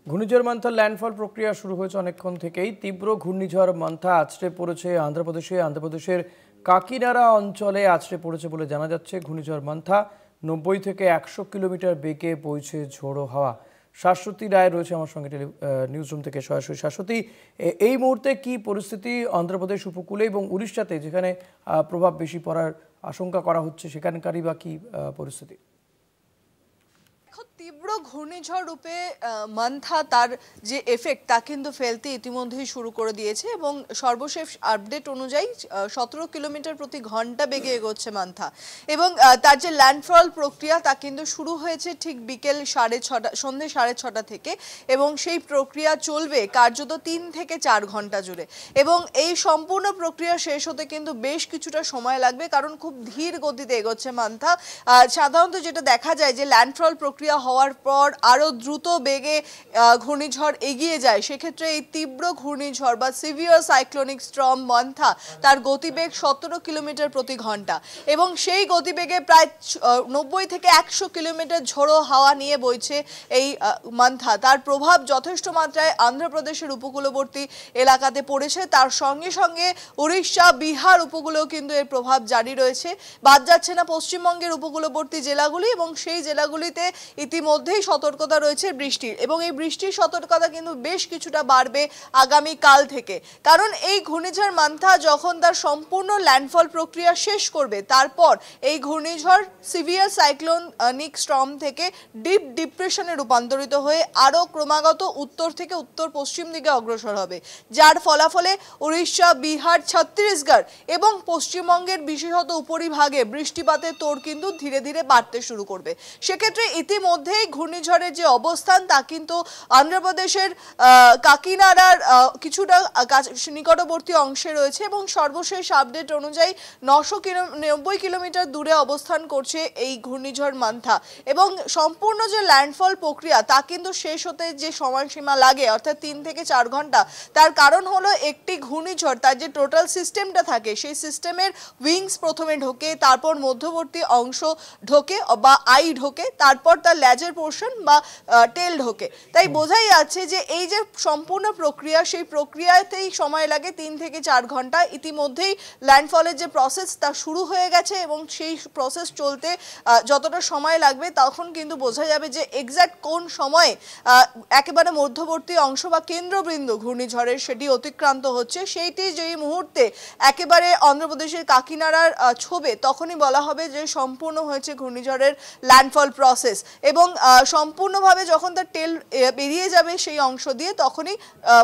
ঘূর্ণিঝড় মান্থার ল্যান্ডফল প্রক্রিয়া শুরু হয়েছে অনেকক্ষণ থেকেই। তীব্র ঘূর্ণিঝড় মান্থা আছড়ে পড়েছে আন্ধ্রপ্রদেশের কাকিনাড়া অঞ্চলে আছড়ে পড়েছে বলে জানা যাচ্ছে। ঘূর্ণিঝড় মান্থা 90 থেকে 100 কিলোমিটার বেগে বইছে ঝোড়ো হাওয়া। শাশ্বতী রায় রয়েছে আমার সঙ্গে নিউজ রুম থেকে সরাসরি। শাশ্বতী, এই মুহূর্তে কি পরিস্থিতি অন্ধ্রপ্রদেশ উপকূলে এবং উড়িষ্যাতে, যেখানে প্রভাব বেশি পড়ার আশঙ্কা করা হচ্ছে, সেখানকারই বা কি পরিস্থিতি? তীব্র ঘূর্ণিঝড় রূপে মান্থা তার যে এফেক্ট তা কিন্তু ফেলতে ইতিমধ্যেই শুরু করে দিয়েছে এবং সর্বশেষ আপডেট অনুযায়ী 17 কিলোমিটার প্রতি ঘন্টা বেগে এগোচ্ছে মান্থা এবং তার যে ল্যান্ডফল প্রক্রিয়া তা কিন্তু শুরু হয়েছে ঠিক বিকেল সন্ধ্যে 6:30 থেকে এবং সেই প্রক্রিয়া চলবে কার্যত 3 থেকে 4 ঘন্টা জুড়ে এবং এই সম্পূর্ণ প্রক্রিয়া শেষ হতে কিন্তু বেশ কিছুটা সময় লাগবে, কারণ খুব ধীর গতিতে এগোচ্ছে মান্থা। সাধারণত যেটা দেখা যায় যে ল্যান্ডফল প্রক্রিয়া হওয়ার পর আরো দ্রুত বেগে ঘূর্ণিঝড় এগিয়ে যায়, সেক্ষেত্রে এই তীব্র ঘূর্ণিঝড় বা সিভিয়ার সাইক্লোনিক স্টর্ম মান্থা তার গতিবেগ 17 কিলোমিটার প্রতি ঘন্টা এবং সেই গতিবেগে প্রায় 90 থেকে 100 কিলোমিটার ঝোড়ো হাওয়া নিয়ে বইছে এই মান্থা। তার প্রভাব যথেষ্ট মাত্রায় অন্ধ্রপ্রদেশের উপকূলবর্তী এলাকাতে পড়েছে, তার সঙ্গে সঙ্গে উড়িষ্যা বিহার উপকূলেও কিন্তু এর প্রভাব জারি রয়েছে। বাদ যাচ্ছে না পশ্চিমবঙ্গের উপকূলবর্তী জেলাগুলি এবং সেই জেলাগুলিতে ইতিমধ্যেই সতর্কতা রয়েছে বৃষ্টির এবং এই বৃষ্টির সতর্কতা কিন্তু বেশ কিছুটা বাড়বে আগামী কাল থেকে, কারণ এই ঘূর্ণিঝড় মান্থা যখন তার সম্পূর্ণ ল্যান্ডফল প্রক্রিয়া শেষ করবে তারপর এই ঘূর্ণিঝড় সিভিয়ার সাইক্লোনিক স্টর্ম থেকে ডিপ ডিপ্রেশনে রূপান্তরিত হয়ে আরও ক্রমাগত উত্তর থেকে উত্তর পশ্চিম দিকে অগ্রসর হবে, যার ফলাফলে উড়িষ্যা, বিহার, ছত্তিশগড় এবং পশ্চিমবঙ্গের বিশেষত উপরিভাগে বৃষ্টিপাতের তোড় কিন্তু ধীরে ধীরে বাড়তে শুরু করবে। সেক্ষেত্রে ইতিমধ্যেই ঘূর্ণিঝড়ের যে অবস্থান তা কিন্তু অন্ধ্রপ্রদেশের কাকিনাড়ার কিছুটা নিকটবর্তী অংশে রয়েছে এবং সর্বশেষ আপডেট অনুযায়ী 990 কিলোমিটার দূরে অবস্থান করছে এই ঘূর্ণিঝড় মান্থা এবং সম্পূর্ণ যে ল্যান্ডফল প্রক্রিয়া তা কিন্তু শেষ হতে যে সময়সীমা লাগে অর্থাৎ 3 থেকে 4 ঘন্টা, তার কারণ হলো একটি ঘূর্ণিঝড় তার যে টোটাল সিস্টেমটা থাকে সেই সিস্টেমের উইংস প্রথমে ঢোকে, তারপর মধ্যবর্তী অংশ ঢোকে বা আই ঢোকে, তারপর তার ল্যাজের পোর্শন বা টেল ঢোকে। তাই বোঝাই যাচ্ছে যে এই যে সম্পূর্ণ প্রক্রিয়া সেই প্রক্রিয়াতেই সময় লাগে 3 থেকে 4 ঘন্টা। ইতিমধ্যেই ল্যান্ডফলের যে প্রসেস তা শুরু হয়ে গেছে এবং সেই প্রসেস চলতে যতটা সময় লাগবে তখন কিন্তু বোঝা যাবে যে এক্স্যাক্ট কোন সময়ে একেবারে মধ্যবর্তী অংশ বা কেন্দ্রবিন্দু ঘূর্ণিঝড়ের সেটি অতিক্রান্ত হচ্ছে। সেইটি যেই মুহূর্তে একেবারে অন্ধ্রপ্রদেশের কাকিনাড়ার ছোবে তখনই বলা হবে যে সম্পূর্ণ হয়েছে ঘূর্ণিঝড়ের ল্যান্ডফল প্রসেস এবং সম্পূর্ণভাবে যখন তার টেল বেরিয়ে যাবে সেই অংশ দিয়ে তখনই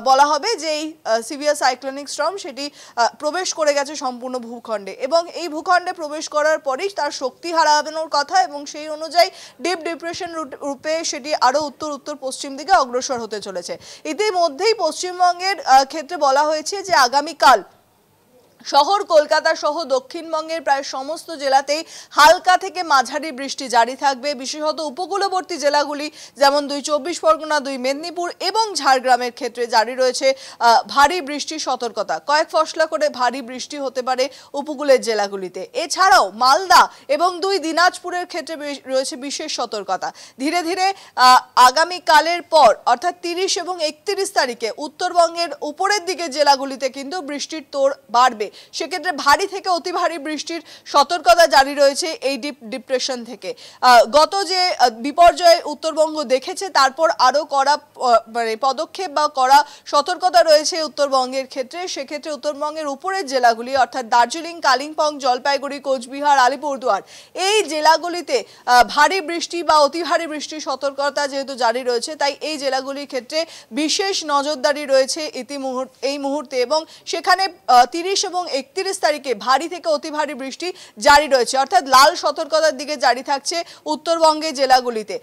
বলা হবে যে এই সিভিয়ার সাইক্লোনিক স্টর্ম সেটি প্রবেশ করে গেছে সম্পূর্ণ ভূখণ্ডে এবং এই ভূখণ্ডে প্রবেশ করার পরেই তার শক্তি হারানোর কথা এবং সেই অনুযায়ী ডিপ ডিপ্রেশন রূপে সেটি আরও উত্তর উত্তর পশ্চিম দিকে অগ্রসর হতে চলেছে। ইতিমধ্যেই পশ্চিমবঙ্গের ক্ষেত্রে বলা হয়েছে যে আগামীকাল শহর কলকাতা সহ দক্ষিণবঙ্গের প্রায় সমস্ত জেলাতেই হালকা থেকে মাঝারি বৃষ্টি জারি থাকবে। বিশেষত উপকূলবর্তী জেলাগুলি যেমন 2 চব্বিশ পরগনা, 2 মেদিনীপুর এবং ঝাড়গ্রামের ক্ষেত্রে জারি রয়েছে ভারী বৃষ্টির সতর্কতা। কয়েক ফসলা করে ভারী বৃষ্টি হতে পারে উপকূলের জেলাগুলিতে। এছাড়াও মালদা এবং 2 দিনাজপুরের ক্ষেত্রে রয়েছে বিশেষ সতর্কতা। ধীরে ধীরে আগামীকালের পর অর্থাৎ 30 এবং 31 তারিখে উত্তরবঙ্গের উপরের দিকে জেলাগুলিতে কিন্তু বৃষ্টির তোড় বাড়বে। সেক্ষেত্রে ভারী থেকে অতি ভারী বৃষ্টির সতর্কতা জারি রয়েছে এই ডিপ ডিপ্রেশন থেকে। গত যে বিপর্যয় উত্তরবঙ্গ দেখেছে তারপর আরও কড়া পদক্ষেপ বা কড়া সতর্কতা রয়েছে উত্তরবঙ্গের ক্ষেত্রে। সেক্ষেত্রে উত্তরবঙ্গের উপরের জেলাগুলি অর্থাৎ দার্জিলিং, কালিম্পং, জলপাইগুড়ি, কোচবিহার, আলিপুরদুয়ার এই জেলাগুলিতে ভারী বৃষ্টি বা অতি ভারী বৃষ্টির সতর্কতা যেহেতু জারি রয়েছে তাই এই জেলাগুলির ক্ষেত্রে বিশেষ নজরদারি রয়েছে এই মুহূর্তে এবং সেখানে 30 এবং 31 তারিখে ভারী থেকে অতি ভারী বৃষ্টি জারি রয়েছে অর্থাৎ লাল সতর্কতার দিকে জারি থাকছে উত্তরবঙ্গের জেলাগুলিতে।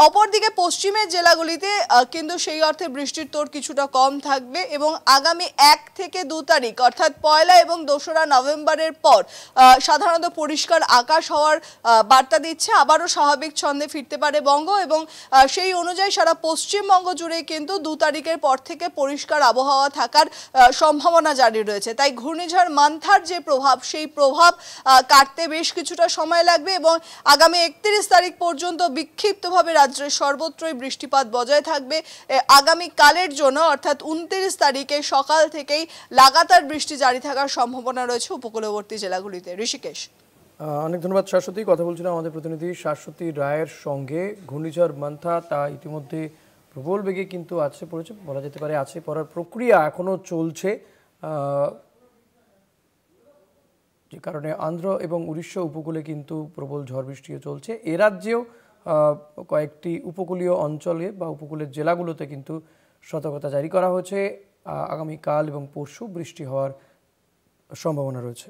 অপরদিকে পশ্চিমের জেলাগুলিতে কিন্তু সেই অর্থে বৃষ্টির তোড় কিছুটা কম থাকবে এবং আগামী 1 থেকে 2 তারিখ অর্থাৎ 1 এবং 2 নভেম্বরের পর সাধারণত পরিষ্কার আকাশ হওয়ার বার্তা দিচ্ছে। আবারও স্বাভাবিক ছন্দে ফিরতে পারে বঙ্গ এবং সেই অনুযায়ী সারা পশ্চিমবঙ্গ জুড়ে কিন্তু 2 তারিখের পর থেকে পরিষ্কার আবহাওয়া থাকার সম্ভাবনা জারি রয়েছে। তাই ঘূর্ণিঝড় ঘূর্ণিঝড় মান্থার যে প্রভাব, সেই প্রভাব কাটতে বেশ কিছুটা সময় লাগবে এবং আগামী 31 তারিখ পর্যন্ত বিক্ষিপ্তভাবে রাজ্যের সর্বত্রই বৃষ্টিপাত বজায় থাকবে। আগামী কালের জন্য অর্থাৎ 29 তারিখে সকাল থেকেই লাগাতার বৃষ্টি জারি থাকার সম্ভাবনা রয়েছে উপকূলবর্তী জেলাগুলিতে। ঋষিকেশ, অনেক ধন্যবাদ শাশ্বতী। কথা বলছিলাম আমাদের প্রতিনিধি শাশ্বতী রায়ের সঙ্গে। ঘূর্ণিঝড় মান্থা তা ইতিমধ্যে প্রবল বেগে কিন্তু আছড়ে পড়েছে, বলা যেতে পারে আছড়ে পড়ার প্রক্রিয়া এখনো চলছে, যে কারণে আন্ধ্র এবং উড়িষ্যা উপকূলে কিন্তু প্রবল ঝড় বৃষ্টিও চলছে। এ রাজ্যেও কয়েকটি উপকূলীয় অঞ্চলে বা উপকূলের জেলাগুলোতে কিন্তু সতর্কতা জারি করা হয়েছে। আগামীকাল এবং পরশু বৃষ্টি হওয়ার সম্ভাবনা রয়েছে।